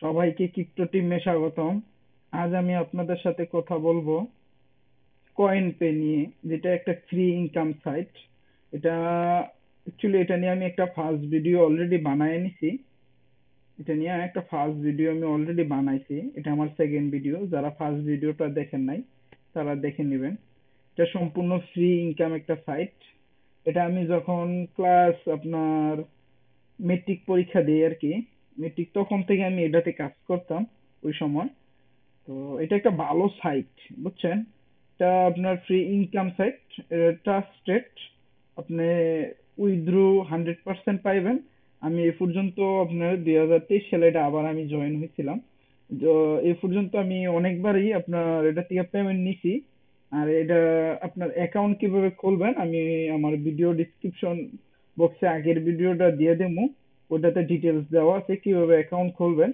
সবাইকে ক্রিপ্টো টিমে স্বাগতম। আজ আমি আপনাদের সাথে কথা বলবো কয়েন পে নিয়ে, যেটা একটা ফ্রি ইনকাম সাইট। এটা অ্যাকচুয়ালি এটা নিয়ে আমি একটা ফার্স্ট ভিডিও অলরেডি বানায় নিছি। এটা নিয়ে একটা ফার্স্ট ভিডিও আমি অলরেডি বানাইছি, এটা আমার সেকেন্ড ভিডিও। যারা ফার্স্ট ভিডিওটা দেখেন নাই তারা দেখে নেবেন। এটা সম্পূর্ণ ফ্রি ইনকাম একটা সাইট। এটা আমি যখন ক্লাস আপনার মেট্রিক পরীক্ষা দিই আর কি, মেট্রিক তখন থেকে আমি এটাতে কাজ করতাম ওই সময়। তো এটা একটা ভালো সাইট, বুঝছেন? এটা আপনার ফ্রি ইনকাম সাইট, ট্রাস্টেড। আপনি উইথড্র 100% পাইবেন। আমি এ পর্যন্ত আপনার 2023 সালে এটা আবার আমি জয়েন হয়েছিলাম। তো এ পর্যন্ত আমি অনেকবারই আপনার এটা থেকে পেমেন্ট নিছি। আর এটা আপনার অ্যাকাউন্ট কিভাবে খুলবেন আমি আমার ভিডিও ডিসক্রিপশন বক্সে আগের ভিডিওটা দিয়ে দেবো। ওটাতে ডিটেলস দেওয়া আছে কিভাবে অ্যাকাউন্ট খুলবেন।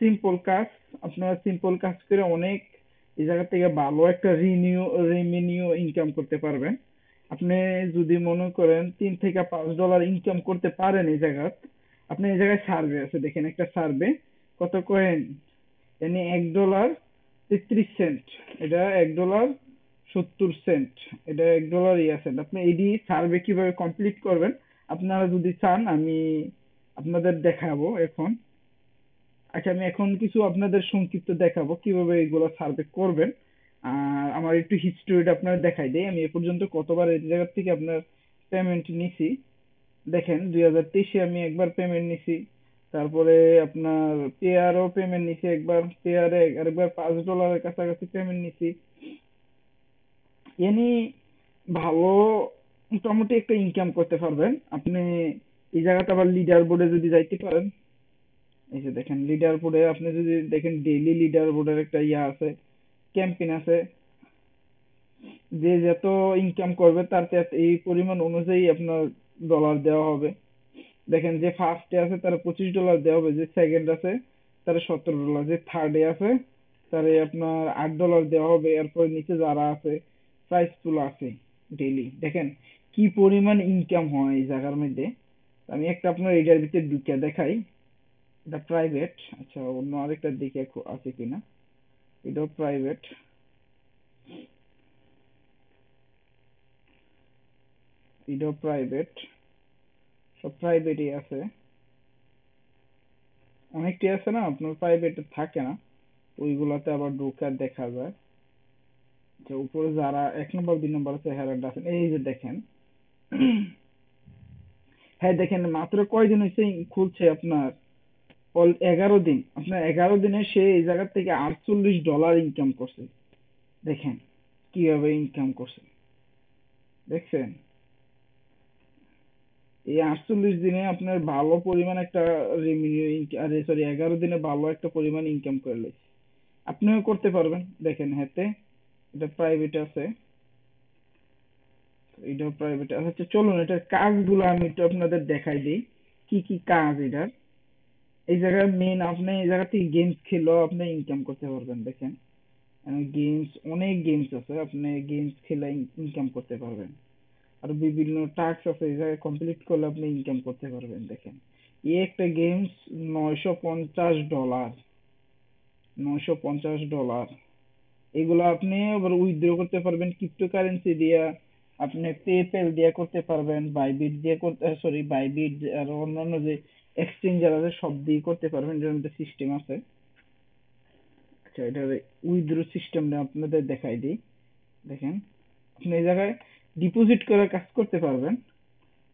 সিম্পল কাজ। আপনারা সিম্পল কাজ করে অনেক এই জায়গা থেকে ভালো একটা রেভিনিউ ইনকাম করতে পারবেন। আপনি যদি মনে করেন $3 থেকে $5 ইনকাম করতে পারেন এই জায়গাত, আপনি এই জায়গায় সার্ভে আছে, দেখেন একটা সার্ভে কত কয়েন, মানে $1.33। এটা $1.70। এটা $1 আপনি এডি সার্ভে কিভাবে কমপ্লিট করবেন আপনারা যদি চান আমি আপনাদের দেখাবো এখন। আচ্ছা, আমি এখন কিছু আপনাদের সংক্ষিপ্ত দেখাবো কিভাবে এগুলো সার্ভে করবেন। আর আমার একটু হিস্ট্রিটা আপনার দেখাই দেই, আমি এ পর্যন্ত কতবার এই জায়গা থেকে আপনার পেমেন্ট নিছি। দেখেন 2023-এ আমি একবার পেমেন্ট নিছি। তারপরে আপনার পেয়ারও পেমেন্ট নিছি একবার, পেয়ারে আরেকবার $5 কাছাকাছি পেমেন্ট নিছি। এনি ভালো মোটামুটি একটা ইনকাম করতে পারবেন আপনি। এই জায়গাটা আবার লিডার বোর্ডে যদি যাইতে পারেন, এই যে দেখেন লিডার বোর্ডে আপনি যদি দেখেন ডেইলি লিডার বোর্ডের একটা ইয়া আছে, ক্যাম্পেইন আছে। যে যত ইনকাম করবে তার এই পরিমাণ অনুযায়ী আপনার ডলার দেওয়া হবে। দেখেন যে ফার্স্টে আছে তার $25 দেওয়া হবে, যে সেকেন্ড আছে তার $17, যে থার্ডে আছে তারে আপনার $8 দেওয়া হবে। এরপর নিচে যারা আছে প্রাইস পুল আছে ডেইলি। দেখেন কি পরিমাণ ইনকাম হয় এই জায়গার মধ্যে। আমি একটা আপনার এটার ভিতরে ঢুকে দেখাই। এটা প্রাইভেট। আচ্ছা, অন্য আরেকটা দিকে আছে কিনা। এটাও প্রাইভেট। এটাও প্রাইভেট। সব প্রাইভেটই আছে। অনেকটি আছে না আপনার প্রাইভেট থাকে না, ওইগুলাতে আবার ঢোকার দেখা যায়। যে উপরে যারা 1 নম্বর 2 নম্বর আছে হেরানটা আছেন, এই যে দেখেন। হ্যাঁ দেখেন মাত্র কয়দিন হয়েছে খুলছে আপনার, 11 দিন। আপনার 11 দিনে সে এই জায়গা থেকে $48 ইনকাম করছে। দেখেন কিভাবে ইনকাম করছে, দেখছেন? এই 48 দিনে আপনার ভালো পরিমাণ একটা রেভিনিউ, আরে সরি 11 দিনে ভালো একটা পরিমাণ ইনকাম করে লইছে। আপনিও করতে পারবেন। দেখেন হাতে এটা প্রাইভেট আছে, এটাও প্রাইভেট আছে। চলুন এটার কাজগুলো আমি একটু আপনাদের দেখাই দিই, কি কি কাজ এটার। এই জায়গায় মেন আপনি এই জায়গা থেকে গেমস খেলেও আপনি ইনকাম করতে পারবেন। দেখেন গেমস, অনেক গেমস আছে, আপনি গেমস খেলে ইনকাম করতে পারবেন। আর বিভিন্ন টাস্ক আছে এই জায়গায় কমপ্লিট করলে আপনি ইনকাম করতে পারবেন। দেখেন এই একটা গেমস $950, $950। এগুলো আপনি আবার উইথড্র করতে পারবেন ক্রিপ্টোকারেন্সি দিয়ে, আপনি পেপ্যাল দিয়ে করতে পারবেন, বাইবিট দিয়ে করতে, সরি বাইবিট আর অন্যান্য যে এক্সচেঞ্জার আছে সব দিয়ে করতে পারবেন। এটার মধ্যে সিস্টেম আছে। আচ্ছা, এটার উইথড্র সিস্টেমটা আপনাদের দেখাই দিই। দেখেন আপনি এই জায়গায় ডিপোজিট করার কাজ করতে পারবেন।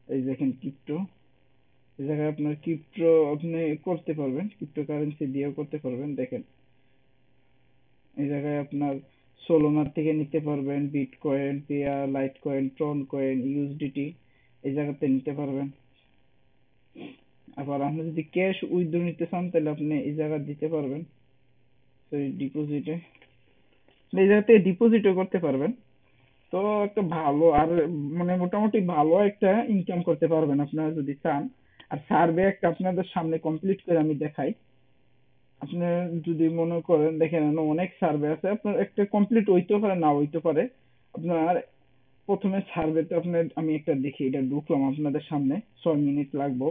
এই দেখেন ক্রিপ্টো, এই জায়গায় আপনার ক্রিপ্টো আপনি করতে পারবেন, ক্রিপ্টোকারেন্সি দিয়েও করতে পারবেন। দেখেন এই জায়গায় আপনার সোলোনার থেকে নিতে পারবেন, bitcoin, pair, light coin, ট্রন coin, USDT এই জায়গাতে নিতে পারবেন। আবার আপনি যদি ক্যাশ উইথড্র নিতে চান তাহলে আপনি এই জায়গা দিতে পারবেন, সেই ডিপোজিটে, এই জায়গা থেকে ডিপোজিটও করতে পারবেন। তো একটা ভালো আর মানে মোটামুটি ভালো একটা ইনকাম করতে পারবেন আপনারা যদি চান। আর সার্ভে একটা আপনাদের সামনে কমপ্লিট করে আমি দেখাই। আপনি যদি মনে করেন, দেখেন এখানে অনেক সার্ভে আছে, আপনার একটা কমপ্লিট হইতেও পারে না হইতে পারে। আপনার প্রথমে সার্ভেতে আপনার আমি একটা দেখি, এটা ঢুকলাম আপনাদের সামনে, 6 মিনিট লাগবো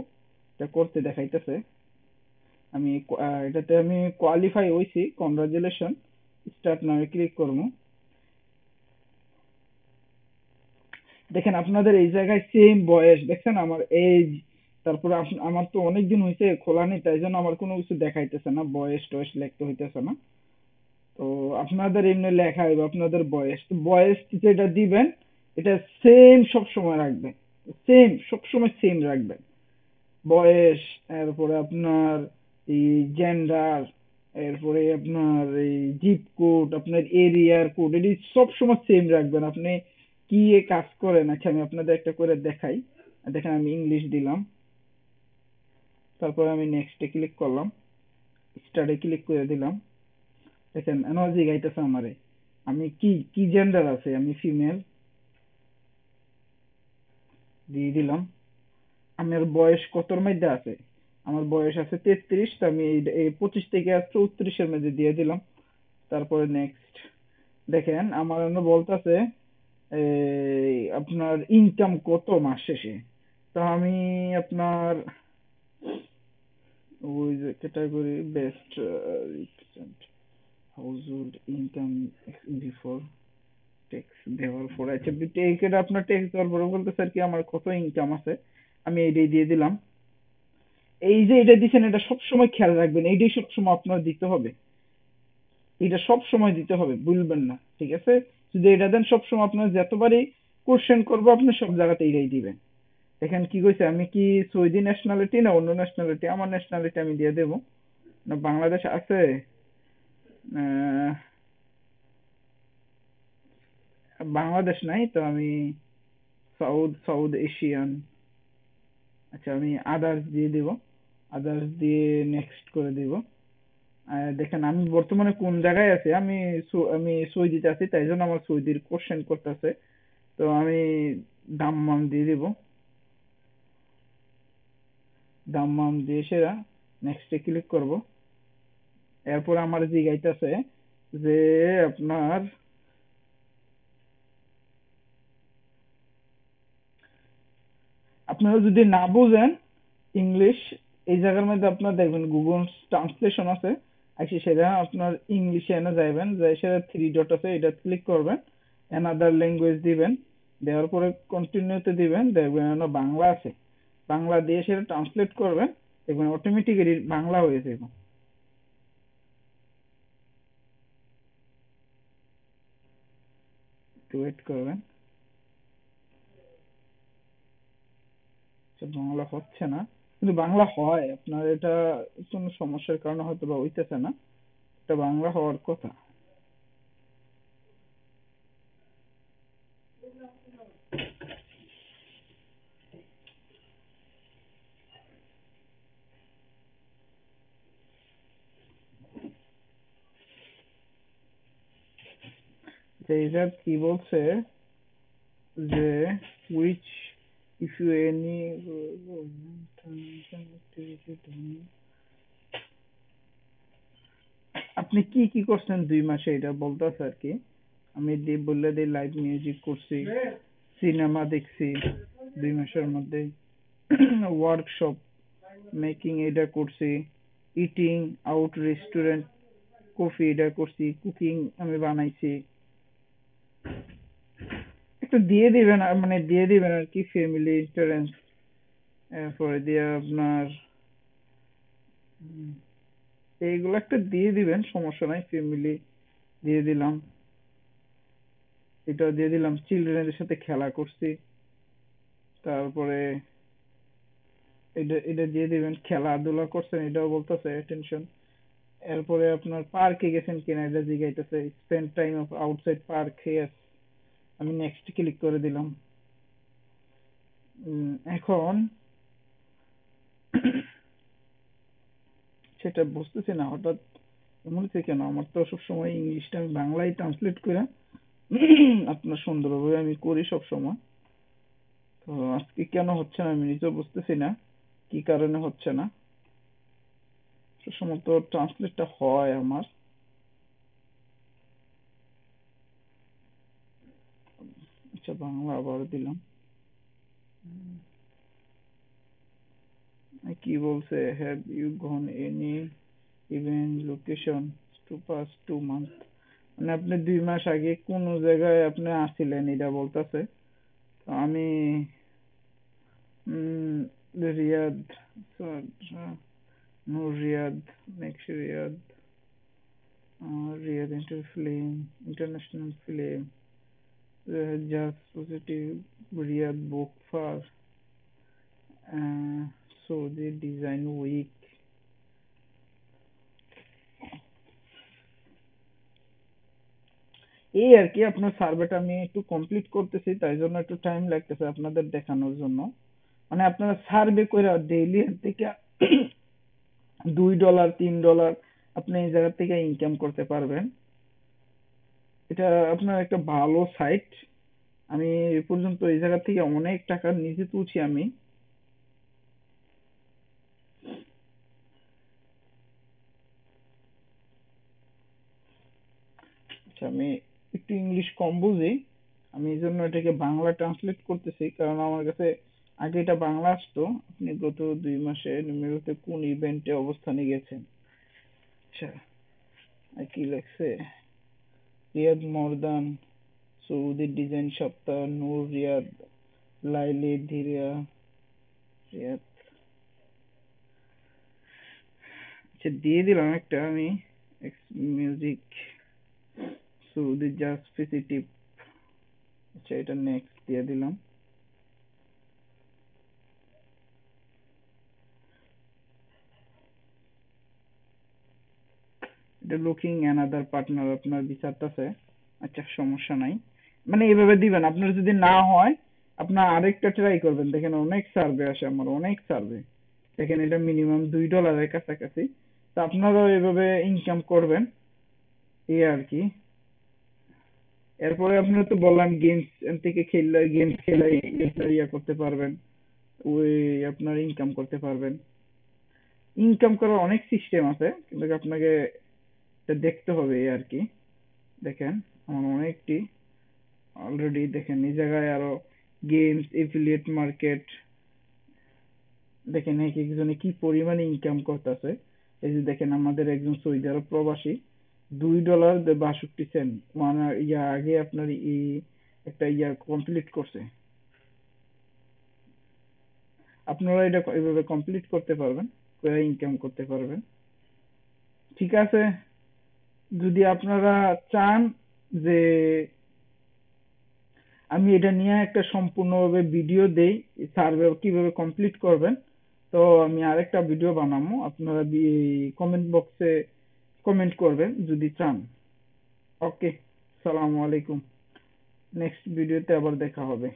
এটা করতে, দেখাইতেছে। এটাতে আমি কোয়ালিফাই হইছি, কনগ্রাচুলেশন। স্টার্ট নাও ক্লিক করবো। দেখেন আপনাদের এই জায়গায় সেম বয়স দেখছেন, আমার এজ, তারপরে আমার তো অনেক দিন হয়েছে খোলা নেই, তাই জন্য আমার কোনো কিছু দেখাইতেছে না, বয়স টয়স লিখতে হইতেছে না। তো আপনাদের এমনি লেখা হবে আপনাদের বয়স, তো বয়স যেটা দিবেন এটা সেম সব সময় রাখবেন, সেম সব সময় সেম রাখবেন। বয়স, এরপরে আপনার এই জেন্ডার, এরপরে আপনার এই জিপ কোড, আপনার এরিয়ার কোড, এটি সব সময় সেম রাখবেন। আপনি কি এ কাজ করেন, আচ্ছা আমি আপনাদের একটা করে দেখাই। দেখেন আমি ইংলিশ দিলাম, তারপরে আমি নেক্সটে ক্লিক করলাম, স্টার্টে ক্লিক করে দিলাম। দেখেন এনার্জি গাইতেছে আমারে, আমি কি কি জেন্ডার আছে, আমি ফিমেল দিয়ে দিলাম। আমার বয়স কতর মধ্যে আছে, আমার বয়স আছে 33, তো আমি এই 25 থেকে 34-এর মধ্যে দিয়ে দিলাম। তারপরে নেক্সট। দেখেন আমার এখানে বলতেছে আপনার ইনকাম কত মাস শেষে। তো আমি আপনার ওই যে category best recent household income before tax দেওয়ার পরে, আচ্ছা এটা আপনার ট্যাক্স দেওয়ার পরে বলতে স্যার কি আমার কত ইনকাম আছে, আমি এইটাই দিয়ে দিলাম। এই যে এটা দিচ্ছেন এটা সব সময় খেয়াল রাখবেন, এইটাই সব সময় আপনার দিতে হবে, এটা সব সময় দিতে হবে, ভুলবেন না, ঠিক আছে? যদি এটা দেন সব সময়, আপনার যতবারই কোশ্চেন করবো আপনি সব জায়গাতে এটাই দিবেন। দেখেন কি কইছে, আমি কি সৌদি ন্যাশনালিটি না অন্য ন্যাশনালিটি, আমার ন্যাশনালিটি আমি দিয়ে দেবো। না বাংলাদেশ আছে, আহ, বাংলাদেশ নাই তো আমি সাউথ এশিয়ান, আচ্ছা আমি আদার্স দিয়ে দিব, আদার্স দিয়ে নেক্সট করে দিব। দেখেন আমি বর্তমানে কোন জায়গায় আছি, আমি সৌদিতে আছি, তাই জন্য আমার সৌদির কোশ্চেন করতেছে। তো আমি দাম্মাম দিয়ে দিব, দাম্মাম দিয়ে সেরা নেক্সটে ক্লিক করব। এরপর আমার জিগাইতেছে যে আপনার, আপনারা যদি না বুঝেন ইংলিশ, এই জায়গার মধ্যে আপনার দেখবেন গুগল ট্রান্সলেশন আছে, আইসি সেটা আপনার ইংলিশে এনে যাইবেন, যাই সেটা থ্রি ডট আছে এটা ক্লিক করবেন, অ্যানাদার ল্যাঙ্গুয়েজ দিবেন, দেওয়ার পরে কন্টিনিউতে দিবেন, দেখবেন এখানে বাংলা আছে, বাংলা দিয়ে সেটা ট্রান্সলেট করবেন, দেখবেন অটোমেটিক্যালি বাংলা হয়ে যাবে। একটু ওয়েট করবেন, আচ্ছা বাংলা হচ্ছে না, কিন্তু বাংলা হয়, আপনার এটা কোনো সমস্যার কারণে হয়তো বা হইতেছে না, এটা বাংলা হওয়ার কথা। যে এটা কি বলছে যে which if you any আপনি কি কি করছেন 2 মাসে এটা বলতেছে আর কি। আমি বললে দিই লাইভ মিউজিক করছি, সিনেমা দেখছি 2 মাসের মধ্যে, ওয়ার্কশপ মেকিং এটা করছি, ইটিং আউট রেস্টুরেন্ট, কফি এটা করছি, কুকিং আমি বানাইছি। একটু দিয়ে দিবেন মানে দিয়ে দিবেন আর কি, ফ্যামিলি ইন্স্যুরেন্স, এরপরে দিয়ে আপনার এইগুলো একটা দিয়ে দিবেন, সমস্যা নাই, ফ্যামিলি দিয়ে দিলাম, এটাও দিয়ে দিলাম, চিলড্রেনের সাথে খেলা করছি, তারপরে এটা এটা দিয়ে দিবেন, খেলাধুলা করছেন এটাও বলতেছে অ্যাটেনশন। এরপরে আপনার পার্কে গেছেন কিনা এটা জিগাইতেছে, spend time of outside park, yes, আমি নেক্সট ক্লিক করে দিলাম। এখন সেটা বুঝতেছি না হঠাৎ এমন হচ্ছে কেন, আমার তো সবসময় ইংলিশটা আমি বাংলায় ট্রান্সলেট করে আপনার সুন্দরভাবে আমি করি সব সময়, তো আজকে কেন হচ্ছে না আমি নিজেও বুঝতেছি না কি কারণে হচ্ছে না, সবসময় তো ট্রান্সলেটটা হয় আমার। আচ্ছা বাংলা আবার দিলাম, কি বলছে, have you gone any event location to pass 2 month, মানে আপনি 2 মাস আগে কোন জায়গায় আপনি আসছিলেন এটা বলতেছে। তো আমি Riyadh, no Riyadh, next Riyadh, Riyadh international film, just positive, Riyadh book fair, Saudi design week. এই আর কি, আপনার সার্ভেটা আমি একটু কমপ্লিট করতেছি, তাই জন্য একটু টাইম লাগতেছে আপনাদের দেখানোর জন্য। মানে আপনারা সার্ভে করে ডেইলি থেকে $2 $3 আপনি এই জায়গা থেকে ইনকাম করতে পারবেন। এটা আপনার একটা ভালো সাইট। আমি এ পর্যন্ত এই জায়গা থেকে অনেক টাকা নিজে তুলছি আমি। আচ্ছা, আমি একটু ইংলিশ কম বুঝি, আমি এই জন্য এটাকে বাংলা ট্রান্সলেট করতেছি, কারণ আমার কাছে আগে এটা বাংলা আসতো। আপনি গত 2 মাসে মেরুতে কোন ইভেন্টে অবস্থানে গেছেন। আচ্ছা, আর কি লেখছে, রিয়াদ মর্দান, সৌদি ডিজাইন সপ্তাহ, নূর রিয়াদ, লাইলি ধীরা রিয়াদ। আচ্ছা, দিয়ে দিলাম একটা আমি মিউজিক, সৌদি জাজ স্পেসিফিক। আচ্ছা, এটা নেক্সট দিয়ে দিলাম। এটা লুকিং অ্যানাদার পার্টনার আপনার বিচারটাছে। আচ্ছা, সমস্যা নাই, মানে এইভাবে দিবেন। আপনার যদি না হয় আপনার আরেকটা ট্রাই করবেন, দেখেন অনেক সার্ভে আসে আমার, অনেক সার্ভে। দেখেন এটা মিনিমাম $2 কাছাকাছি। তো আপনারাও এভাবে ইনকাম করবেন, এই আর কি। এরপরে আপনার তো বললাম গেমস থেকে খেললে, গেমস খেলে ইয়া করতে পারবেন, ওই আপনার ইনকাম করতে পারবেন। ইনকাম করার অনেক সিস্টেম আছে, কিন্তু আপনাকে এটা দেখতে হবে এই আর কি। দেখেন আমার অনেকটি অলরেডি, দেখেন এই জায়গায় আরো গেমস, এফিলিয়েট মার্কেট, দেখেন এক একজনে কি পরিমাণে ইনকাম করতেছে। এই যে দেখেন আমাদের একজন সৌদি আরব প্রবাসী $2.62 মানে ইয়া আগে আপনার একটা ইয়া কমপ্লিট করছে। আপনারা এটা এভাবে কমপ্লিট করতে পারবেন, করে ইনকাম করতে পারবেন। ঠিক আছে, যদি আপনারা চান যে আমি এটা নিয়ে একটা সম্পূর্ণভাবে ভিডিও দেই, সার্ভে কিভাবে কমপ্লিট করবেন, তো আমি আরেকটা ভিডিও বানাবো। আপনারা কমেন্ট বক্সে কমেন্ট করবেন যদি চান। ওকে, সালামু আলাইকুম। নেক্সট ভিডিওতে আবার দেখা হবে।